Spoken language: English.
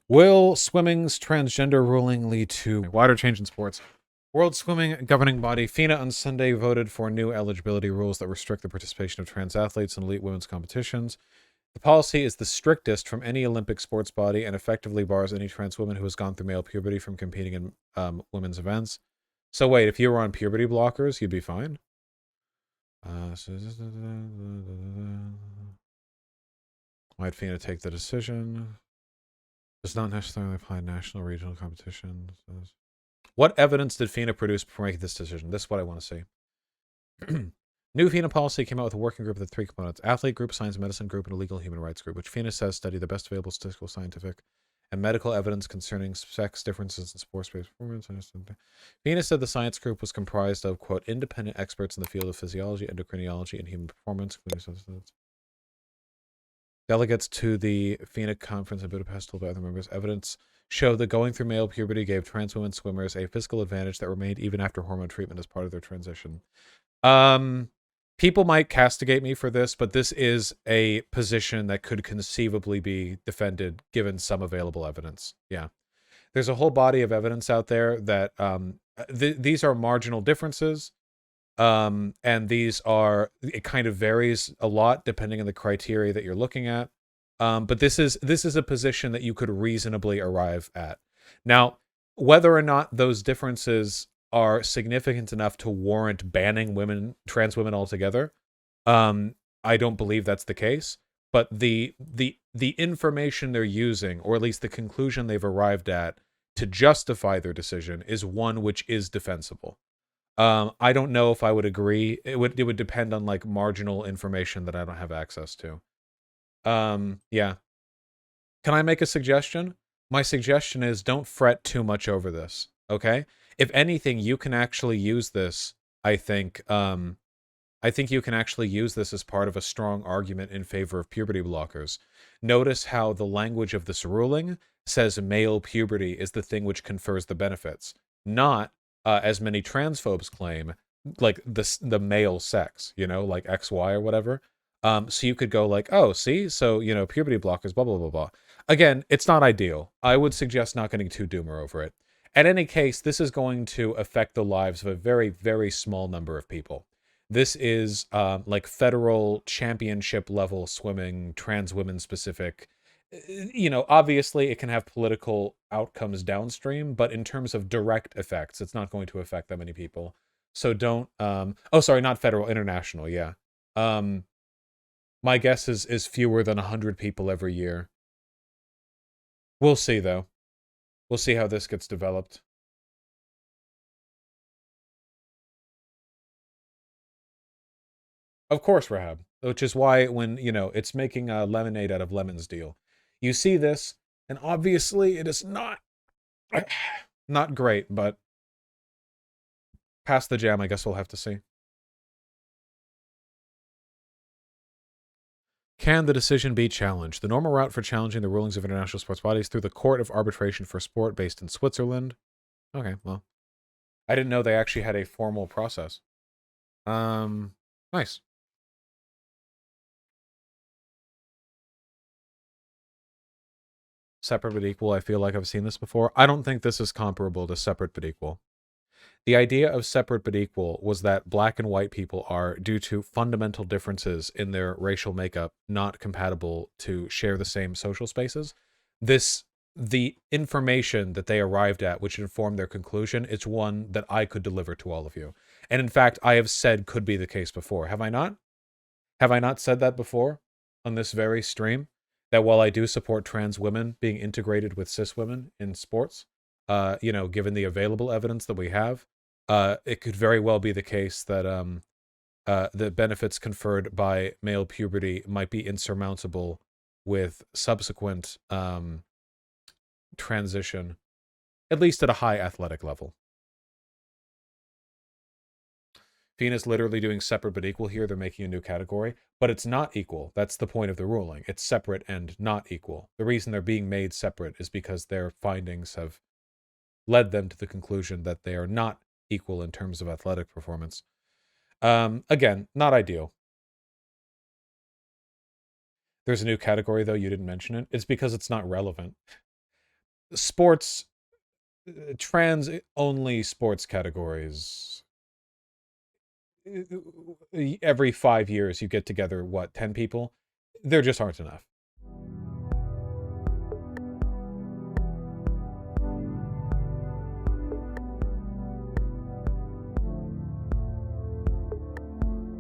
Will swimming's transgender ruling lead to a wider change in sports? World Swimming governing body FINA on Sunday voted for new eligibility rules that restrict the participation of trans athletes in elite women's competitions. The policy is the strictest from any Olympic sports body and effectively bars any trans woman who has gone through male puberty from competing in women's events. So wait, if you were on puberty blockers, you'd be fine? Why'd FINA take the decision? Does not necessarily apply to national regional competitions. What evidence did FINA produce before making this decision? This is what I want to see. New FINA policy came out with a working group of the three components: athlete group, science medicine group, and a legal human rights group, which FINA says study the best available statistical, scientific, and medical evidence concerning sex differences in sports-based performance. FINA said the science group was comprised of, quote, independent experts in the field of physiology, endocrinology, and human performance. Delegates to the FINA conference in Budapest told other members evidence showed that going through male puberty gave trans women swimmers a physical advantage that remained even after hormone treatment as part of their transition. People might castigate me for this, but this is a position that could conceivably be defended given some available evidence. Yeah. There's a whole body of evidence out there that these are marginal differences. And these are, it kind of varies a lot depending on the criteria that you're looking at. But this is a position that you could reasonably arrive at. Now, whether or not those differences are significant enough to warrant banning trans women altogether, I don't believe that's the case. But the information they're using, or at least the conclusion they've arrived at to justify their decision, is one which is defensible. I don't know if I would agree. It would depend on like marginal information that I don't have access to. Yeah. Can I make a suggestion? My suggestion is don't fret too much over this. Okay? If anything, you can actually use this, I think you can actually use this as part of a strong argument in favor of puberty blockers. Notice how the language of this ruling says male puberty is the thing which confers the benefits, not as many transphobes claim, like the male sex, like XY or whatever. So you could go like, oh, see, so puberty blockers, blah blah blah blah. Again, it's not ideal. I would suggest not getting too doomer over it. In any case, this is going to affect the lives of a very, very small number of people. This is like federal championship level swimming, trans women specific. Obviously it can have political outcomes downstream, but in terms of direct effects, it's not going to affect that many people. So don't, oh, sorry, not federal, international, yeah. My guess is fewer than 100 people every year. We'll see, though. We'll see how this gets developed. Of course, Rahab. Which is why when, it's making a lemonade out of lemons deal. You see this, and obviously it is not not great, but past the jam, I guess we'll have to see. Can the decision be challenged? The normal route for challenging the rulings of international sports bodies through the Court of Arbitration for Sport based in Switzerland. Okay, well. I didn't know they actually had a formal process. Nice. Separate but equal. I feel like I've seen this before. I don't think this is comparable to separate but equal. The idea of separate but equal was that black and white people are, due to fundamental differences in their racial makeup, not compatible to share the same social spaces. The information that they arrived at, which informed their conclusion, is one that I could deliver to all of you. And in fact, I have said could be the case before. Have I not? Have I not said that before on this very stream? That while I do support trans women being integrated with cis women in sports, given the available evidence that we have, it could very well be the case that the benefits conferred by male puberty might be insurmountable with subsequent transition, at least at a high athletic level. FINA's literally doing separate but equal here. They're making a new category, but it's not equal. That's the point of the ruling. It's separate and not equal. The reason they're being made separate is because their findings have led them to the conclusion that they are not equal in terms of athletic performance. Again, not ideal. There's a new category, though. You didn't mention it. It's because it's not relevant. sports, trans only sports categories, every 5 years you get together, what, 10 people? There just aren't enough.